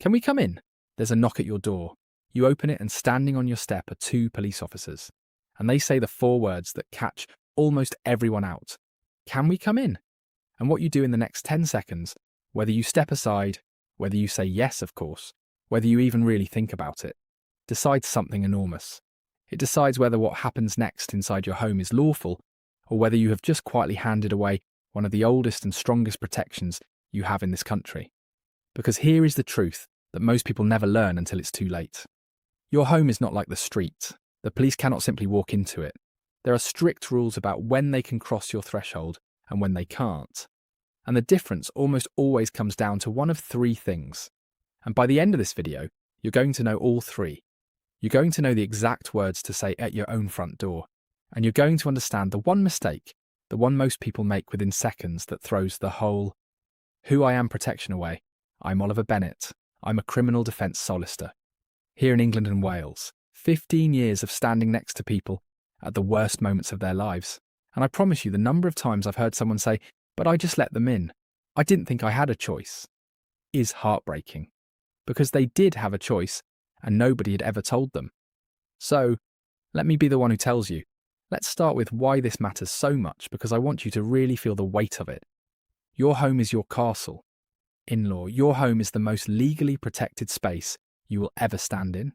Can we come in? There's a knock at your door. You open it and standing on your step are two police officers. And they say the four words that catch almost everyone out. Can we come in? And what you do in the next 10 seconds, whether you step aside, whether you say yes, of course, whether you even really think about it, decides something enormous. It decides whether what happens next inside your home is lawful, or whether you have just quietly handed away one of the oldest and strongest protections you have in this country. Because here is the truth that most people never learn until it's too late. Your home is not like the street. The police cannot simply walk into it. There are strict rules about when they can cross your threshold and when they can't. And the difference almost always comes down to one of three things. And by the end of this video, you're going to know all three. You're going to know the exact words to say at your own front door. And you're going to understand the one mistake, the one most people make within seconds that throws the whole "who I am" protection away. I'm Oliver Bennett. I'm a criminal defence solicitor. Here in England and Wales, 15 years of standing next to people at the worst moments of their lives. And I promise you the number of times I've heard someone say, "But I just let them in. I didn't think I had a choice," is heartbreaking. Because they did have a choice and nobody had ever told them. So, let me be the one who tells you. Let's start with why this matters so much, because I want you to really feel the weight of it. Your home is your castle. In law, your home is the most legally protected space you will ever stand in.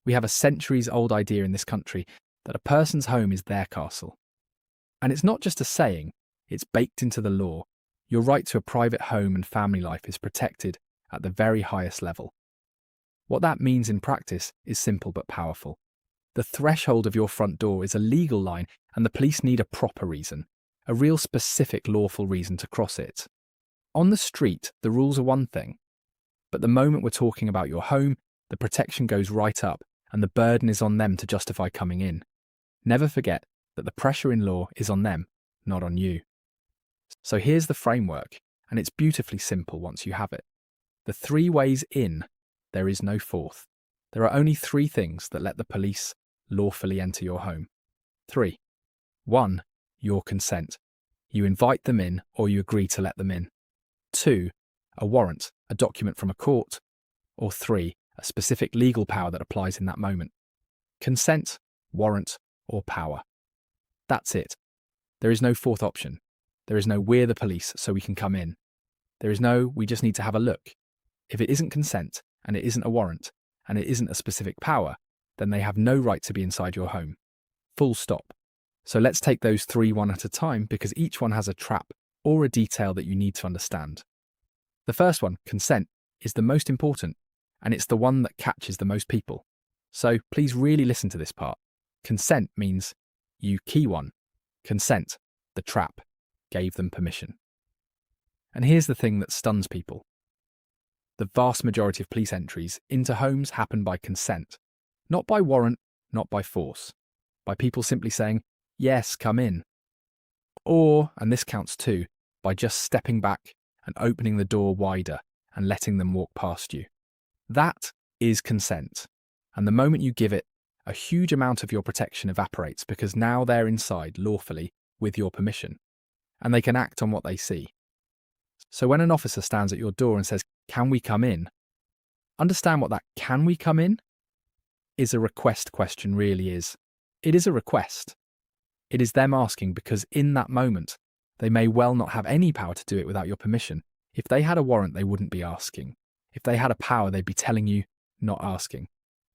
We have a centuries-old idea in this country that a person's home is their castle. And it's not just a saying, it's baked into the law. Your right to a private home and family life is protected at the very highest level. What that means in practice is simple but powerful. The threshold of your front door is a legal line, and the police need a proper reason, a real specific lawful reason to cross it. On the street, the rules are one thing, but the moment we're talking about your home, the protection goes right up, and the burden is on them to justify coming in. Never forget that the pressure in law is on them, not on you. So here's the framework, and it's beautifully simple once you have it. The three ways in, there is no fourth. There are only three things that let the police lawfully enter your home. 3. 1. Your consent. You invite them in or you agree to let them in. 2. A warrant, a document from a court. Or 3. A specific legal power that applies in that moment. Consent, warrant, or power. That's it. There is no fourth option. There is no "we're the police so we can come in." There is no "we just need to have a look." If it isn't consent, and it isn't a warrant, and it isn't a specific power, then they have no right to be inside your home. Full stop. So let's take those three one at a time, because each one has a trap or a detail that you need to understand. The first one, consent, is the most important, and it's the one that catches the most people. So please really listen to this part. Consent means you key one. Consent, the trap, gave them permission. And here's the thing that stuns people. The vast majority of police entries into homes happen by consent. Not by warrant, not by force. By people simply saying, "Yes, come in." Or, and this counts too, by just stepping back and opening the door wider and letting them walk past you. That is consent. And the moment you give it, a huge amount of your protection evaporates, because now they're inside lawfully with your permission. And they can act on what they see. So when an officer stands at your door and says, "Can we come in?" understand what that "can we come in" is a request question really is. It is a request. It is them asking, because in that moment, they may well not have any power to do it without your permission. If they had a warrant, they wouldn't be asking. If they had a power, they'd be telling you, not asking.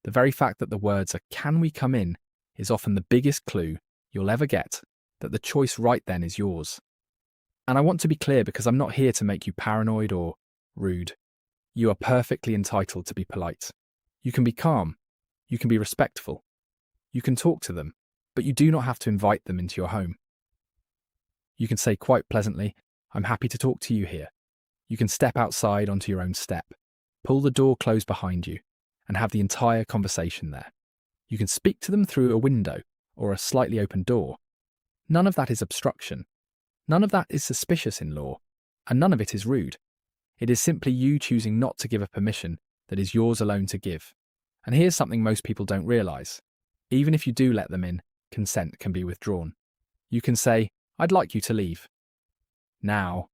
The very fact that the words are "can we come in" is often the biggest clue you'll ever get that the choice right then is yours. And I want to be clear, because I'm not here to make you paranoid or rude. You are perfectly entitled to be polite. You can be calm. You can be respectful. You can talk to them, but you do not have to invite them into your home. You can say quite pleasantly, "I'm happy to talk to you here." You can step outside onto your own step, pull the door closed behind you, and have the entire conversation there. You can speak to them through a window or a slightly open door. None of that is obstruction. None of that is suspicious in law, and none of it is rude. It is simply you choosing not to give a permission that is yours alone to give. And here's something most people don't realise. Even if you do let them in, consent can be withdrawn. You can say, "I'd like you to leave." Now,